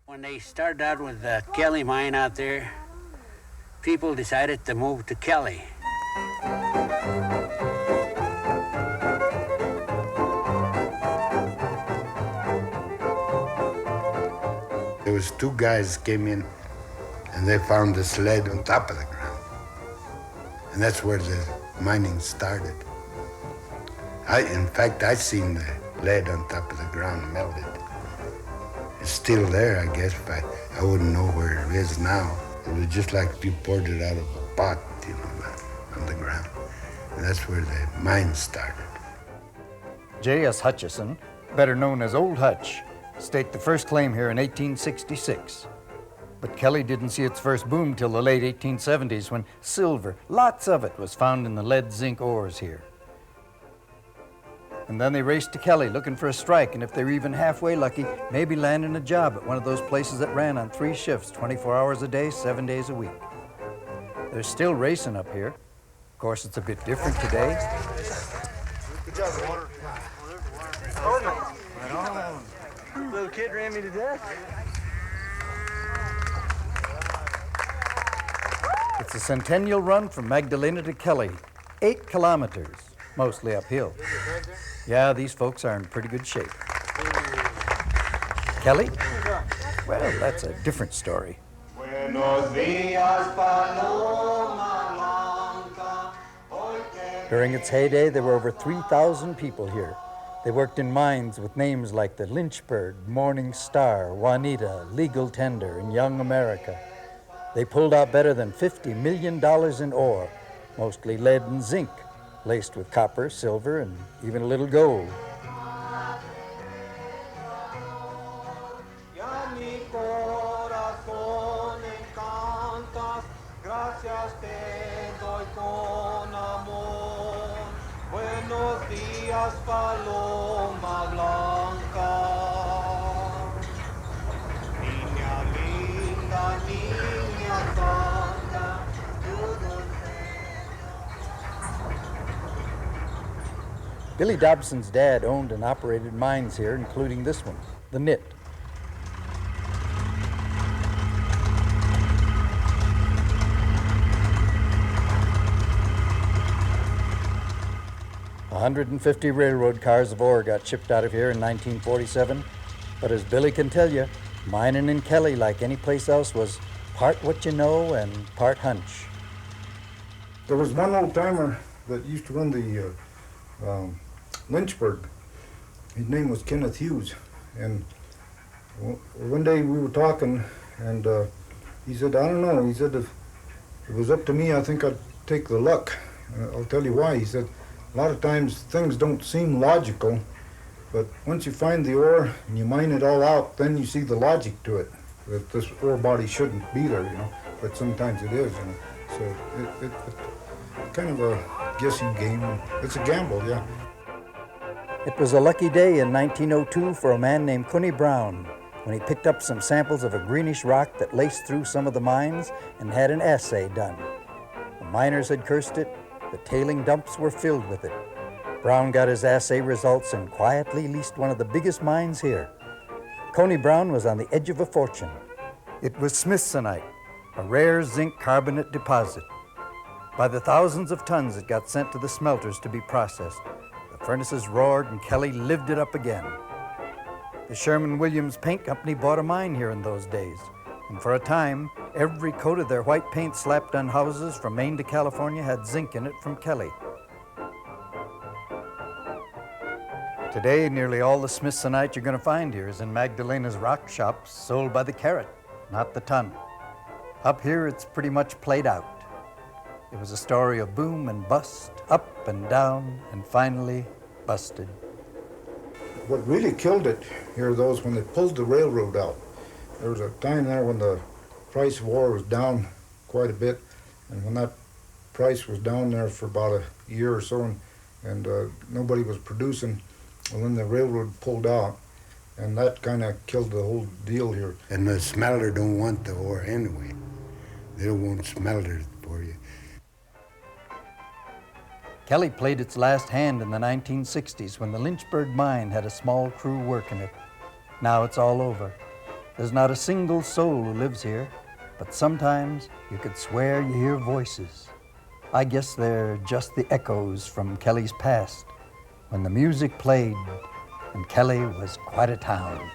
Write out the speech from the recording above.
When they started out with the Kelly mine out there, people decided to move to Kelly. There was two guys came in and they found the sled on top of the ground. And that's where the mining started. In fact, I seen the lead on top of the ground melted. It's still there, I guess, but I wouldn't know where it is now. It was just like if you poured it out of a pot, on the ground. And that's where the mine started. J.S. Hutchison, better known as Old Hutch, staked the first claim here in 1866. But Kelly didn't see its first boom till the late 1870s when silver, lots of it, was found in the lead-zinc ores here. And then they raced to Kelly looking for a strike, and if they were even halfway lucky, maybe landing a job at one of those places that ran on 3 shifts, 24 hours a day, 7 days a week. They're still racing up here. Of course, it's a bit different today. Good job, water. Right on. Little kid ran me to death. It's a centennial run from Magdalena to Kelly, 8 kilometers, mostly uphill. Yeah, these folks are in pretty good shape. Kelly? Well, that's a different story. During its heyday, there were over 3,000 people here. They worked in mines with names like the Lynchburg, Morning Star, Juanita, Legal Tender, and Young America. They pulled out better than $50 million in ore, mostly lead and zinc, laced with copper, silver, and even a little gold. Billy Dobson's dad owned and operated mines here, including this one, the Knit. A 150 railroad cars of ore got shipped out of here in 1947, but as Billy can tell you, mining in Kelly, like any place else, was part what you know and part hunch. There was one old timer that used to run the Lynchburg. His name was Kenneth Hughes, and one day we were talking, and he said, I don't know, he said, if it was up to me, I think I'd take the luck. I'll tell you why. He said, a lot of times things don't seem logical, but once you find the ore and you mine it all out, then you see the logic to it, that this ore body shouldn't be there, but sometimes it is, So it's kind of a guessing game. It's a gamble, yeah. It was a lucky day in 1902 for a man named Coney Brown when he picked up some samples of a greenish rock that laced through some of the mines and had an assay done. The miners had cursed it. The tailing dumps were filled with it. Brown got his assay results and quietly leased one of the biggest mines here. Coney Brown was on the edge of a fortune. It was smithsonite, a rare zinc carbonate deposit. By the thousands of tons it got sent to the smelters to be processed. The furnaces roared and Kelly lived it up again. The Sherman-Williams Paint Company bought a mine here in those days, and for a time, every coat of their white paint slapped on houses from Maine to California had zinc in it from Kelly. Today, nearly all the smithsonite you're going to find here is in Magdalena's rock shops, sold by the carat, not the ton. Up here, it's pretty much played out. It was a story of boom and bust, up and down, and finally busted. What really killed it here, though, is when they pulled the railroad out. There was a time there when the price of ore was down quite a bit, and when that price was down there for about a year or so, and nobody was producing, well, then the railroad pulled out, and that kind of killed the whole deal here. And the smelter don't want the ore anyway. They don't want smelters for you. Kelly played its last hand in the 1960s when the Lynchburg mine had a small crew working it. Now it's all over. There's not a single soul who lives here, but sometimes you could swear you hear voices. I guess they're just the echoes from Kelly's past, when the music played and Kelly was quite a town.